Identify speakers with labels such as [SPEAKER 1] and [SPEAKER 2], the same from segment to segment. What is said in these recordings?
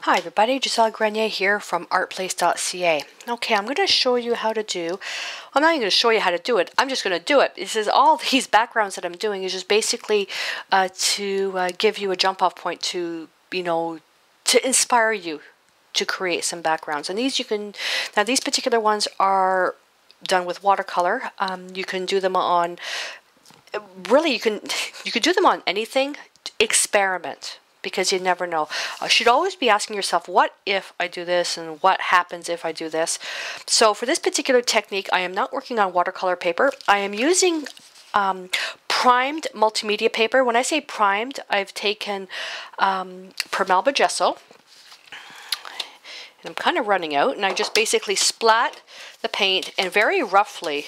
[SPEAKER 1] Hi everybody, Gisele Grenier here from artplace.ca. Okay, I'm going to show you how to do, I'm not even going to show you how to do it, I'm just going to do it. This is all these backgrounds that I'm doing is just basically to give you a jump off point to, to inspire you to create some backgrounds. And these now these particular ones are done with watercolor. You can do them on, really you could do them on anything. Experiment. Because you never know. You should always be asking yourself, what if I do this and what happens if I do this? So for this particular technique, I am not working on watercolor paper. I am using primed multimedia paper. When I say primed, I've taken Permalba gesso. And I'm kind of running out, and I just basically splat the paint and very roughly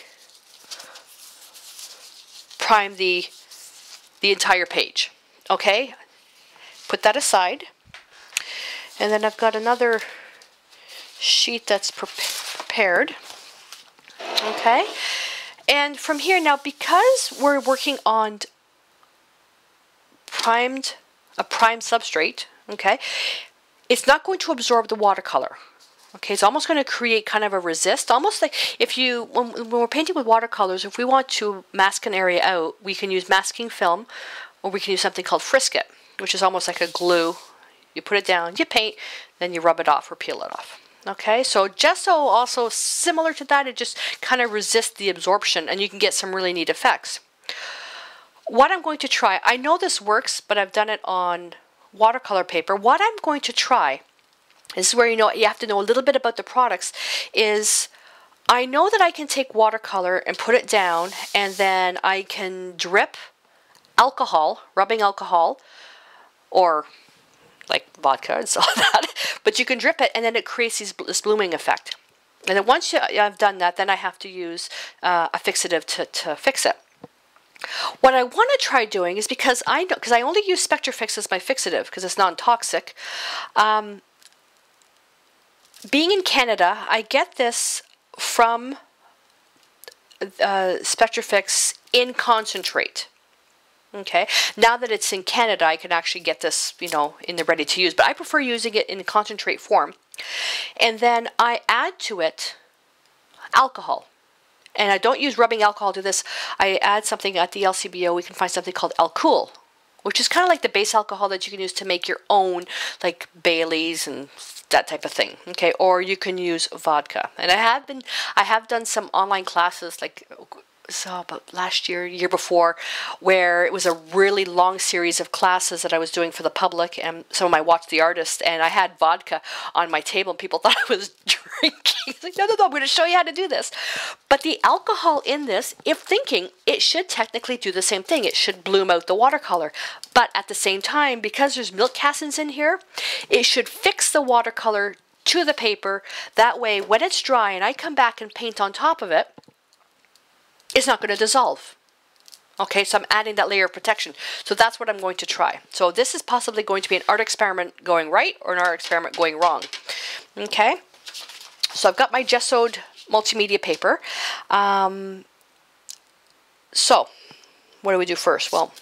[SPEAKER 1] prime the entire page. Okay? Put that aside, and then I've got another sheet that's prepared. Okay, and from here now, because we're working on a primed substrate, okay, it's not going to absorb the watercolor. Okay, it's almost going to create kind of a resist, almost like if you, when we're painting with watercolors, if we want to mask an area out, we can use masking film, or we can use something called Frisket, which is almost like a glue. You put it down, you paint, then you rub it off or peel it off. Okay, so gesso also similar to that, it just kind of resists the absorption and you can get some really neat effects. What I'm going to try, I know this works, but I've done it on watercolor paper. What I'm going to try, this is where you have to know a little bit about the products, is I know that I can take watercolor and put it down, and then I can drip alcohol, rubbing alcohol, or like vodka and all that, but you can drip it and then it creates this blooming effect. And then once I've done that, then I have to use a fixative to fix it. What I want to try doing is, because I only use SpectraFix as my fixative because it's non-toxic. Being in Canada, I get this from SpectraFix in concentrate. Okay, now that it's in Canada, I can actually get this, in the ready to use, but I prefer using it in concentrate form. And then I add to it alcohol. And I don't use rubbing alcohol to this. I add something at the LCBO. We can find something called Alcohol, which is kind of like the base alcohol that you can use to make your own, like Bailey's and that type of thing. Okay, or you can use vodka. And I have done some online classes, like about last year, year before, where it was a really long series of classes that I was doing for the public, and some of my Watch the Artist, and I had vodka on my table and people thought I was drinking. It's like, no, I'm going to show you how to do this. But the alcohol in this, if thinking, it should technically do the same thing. It should bloom out the watercolor. But at the same time, because there's milk cassins in here, it should fix the watercolor to the paper. That way, when it's dry and I come back and paint on top of it, it's not going to dissolve. Okay, so I'm adding that layer of protection. So that's what I'm going to try. So this is possibly going to be an art experiment going right or an art experiment going wrong. Okay, so I've got my gessoed multimedia paper. So what do we do first? Well,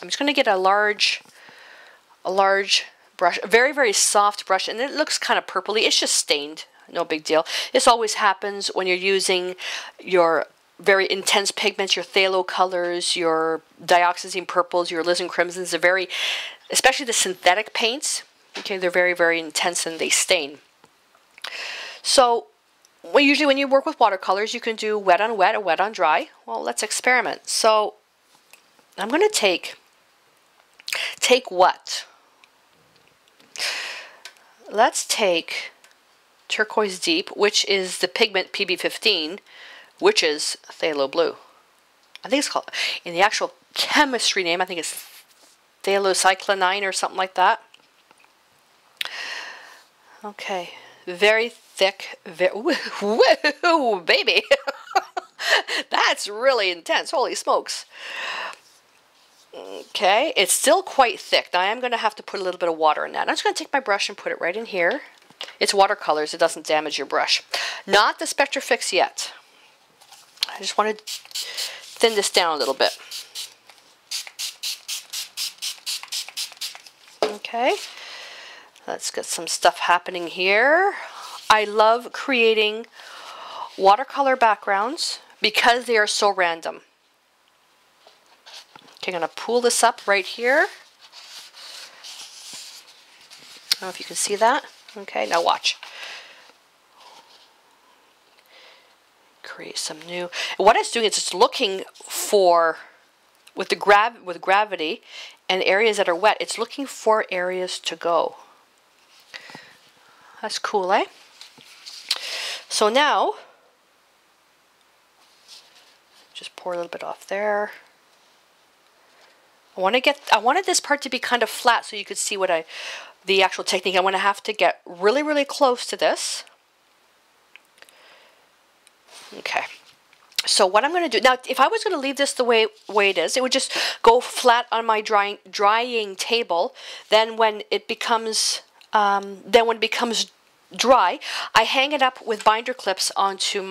[SPEAKER 1] I'm just going to get a large brush, a very, very soft brush, and it looks kind of purpley. It's just stained, no big deal. This always happens when you're using your very intense pigments, your phthalo colors, your dioxazine purples, your alizarin crimsons. They're very, especially the synthetic paints, okay, they're very, very intense and they stain. So usually when you work with watercolors, you can do wet on wet or wet on dry. Well, let's experiment. So I'm going to take what? Let's take Turquoise Deep, which is the pigment PB15, which is phthalo blue. I think it's called, in the actual chemistry name, I think it's phthalocyclinine or something like that. Okay, very thick, whoa, baby. That's really intense, holy smokes. Okay, it's still quite thick. Now I am going to have to put a little bit of water in that. I'm just going to take my brush and put it right in here. It's watercolors, it doesn't damage your brush. Not the SpectraFix yet. I just want to thin this down a little bit. Okay, Let's get some stuff happening here. I love creating watercolor backgrounds because they are so random. Okay, I'm going to pull this up right here. I don't know if you can see that. Okay, now watch. Create some new. And what it's doing is it's looking for, with gravity and areas that are wet, it's looking for areas to go. That's cool, eh? So now, just pour a little bit off there. I wanted this part to be kind of flat so you could see the actual technique. I'm going to have to get really, really close to this. Okay. So what I'm going to do, now if I was going to leave this the way it is, it would just go flat on my drying table. Then when it becomes dry, I hang it up with binder clips onto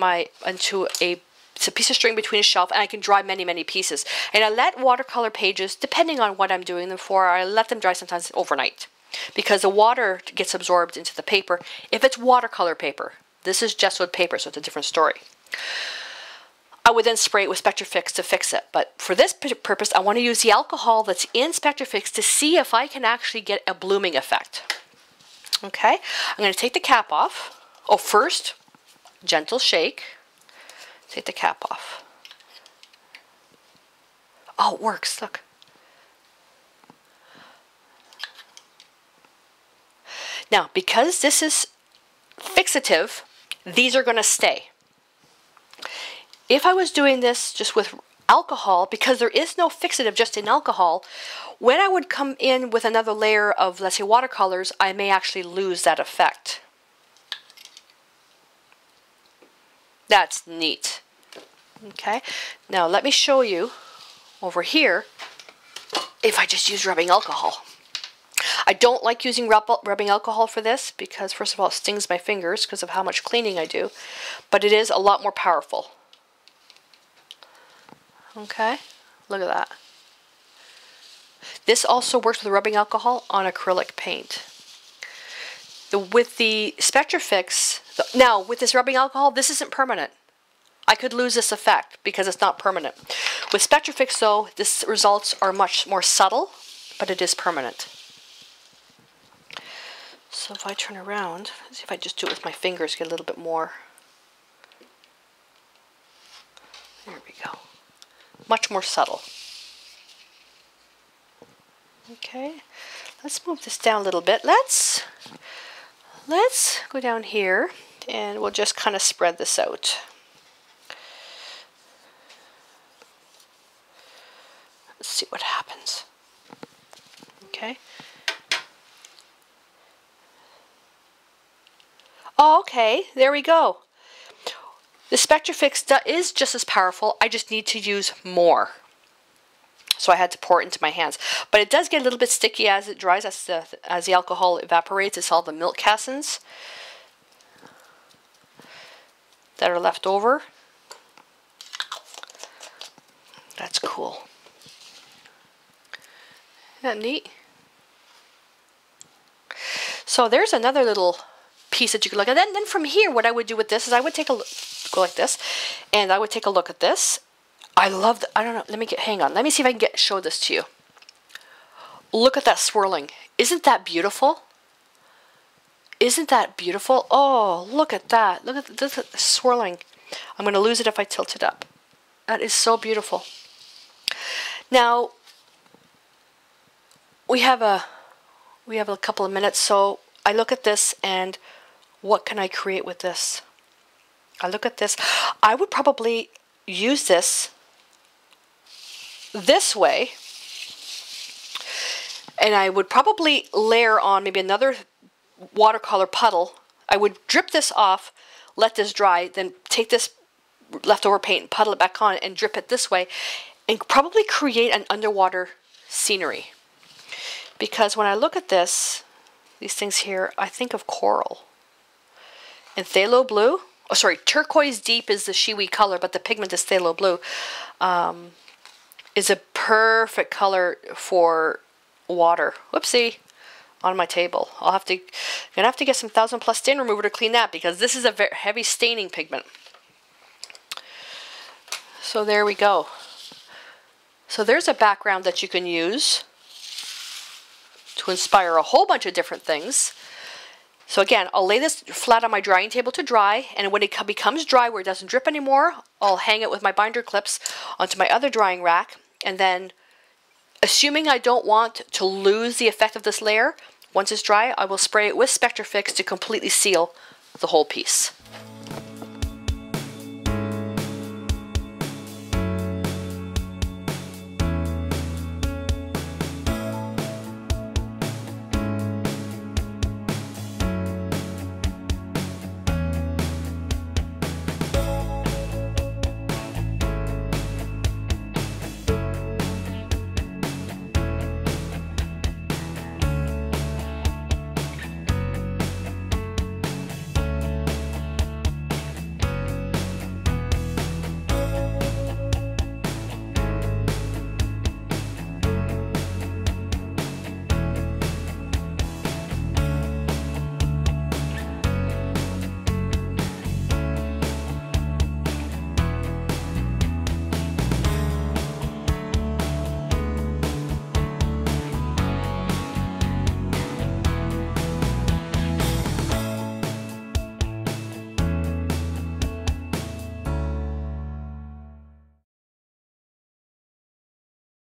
[SPEAKER 1] it's a piece of string between a shelf, and I can dry many, many pieces. And I let watercolor pages, depending on what I'm doing them for, I let them dry sometimes overnight because the water gets absorbed into the paper. If it's watercolor paper, this is gesso paper, so it's a different story. I would then spray it with SpectraFix to fix it. But for this purpose, I want to use the alcohol that's in SpectraFix to see if I can actually get a blooming effect. Okay, I'm going to take the cap off. Oh, first, gentle shake. Take the cap off. Oh, it works, look. Now, because this is fixative, these are going to stay. If I was doing this just with alcohol, because there is no fixative just in alcohol, when I would come in with another layer of, let's say, watercolors, I may actually lose that effect. That's neat. Okay, now let me show you over here if I just use rubbing alcohol. I don't like using rubbing alcohol for this because, first of all, it stings my fingers because of how much cleaning I do, but it is a lot more powerful. Okay, look at that. This also works with rubbing alcohol on acrylic paint. With the SpectraFix, now with this rubbing alcohol, this isn't permanent. I could lose this effect because it's not permanent. With SpectraFix though, the results are much more subtle, but it is permanent. So if I turn around, let's see if I just do it with my fingers, get a little bit more. There we go. Much more subtle. Okay, let's move this down a little bit. Let's go down here and we'll just kind of spread this out. Let's see what happens. Okay. Oh, okay, there we go. The SpectraFix is just as powerful. I just need to use more. So I had to pour it into my hands. But it does get a little bit sticky as it dries, as the alcohol evaporates. It's all the milk cassins that are left over. That's cool. Isn't that neat? So there's another little piece that you could look at. And then from here, what I would do with this is I would take a look, go like this, and I would take a look at this. I love the, I don't know, hang on. Let me see if I can show this to you. Look at that swirling. Isn't that beautiful? Isn't that beautiful? Oh, look at that. Look at the swirling. I'm going to lose it if I tilt it up. That is so beautiful. Now, we have a couple of minutes, so I look at this and what can I create with this? I look at this. I would probably use this way, and I would probably layer on maybe another watercolor puddle. I would drip this off, let this dry, then take this leftover paint and puddle it back on and drip it this way, and probably create an underwater scenery. Because when I look at this, these things here, I think of coral. And phthalo blue, oh sorry, turquoise deep is the shiwi color, but the pigment is phthalo blue, is a perfect color for water. Whoopsie. on my table. I'm gonna have to get some 1000 Plus stain remover to clean that, because this is a very heavy staining pigment. So there we go. So there's a background that you can use to inspire a whole bunch of different things. So again, I'll lay this flat on my drying table to dry, and when it becomes dry where it doesn't drip anymore, I'll hang it with my binder clips onto my other drying rack, and then, assuming I don't want to lose the effect of this layer, once it's dry, I will spray it with SpectraFix to completely seal the whole piece.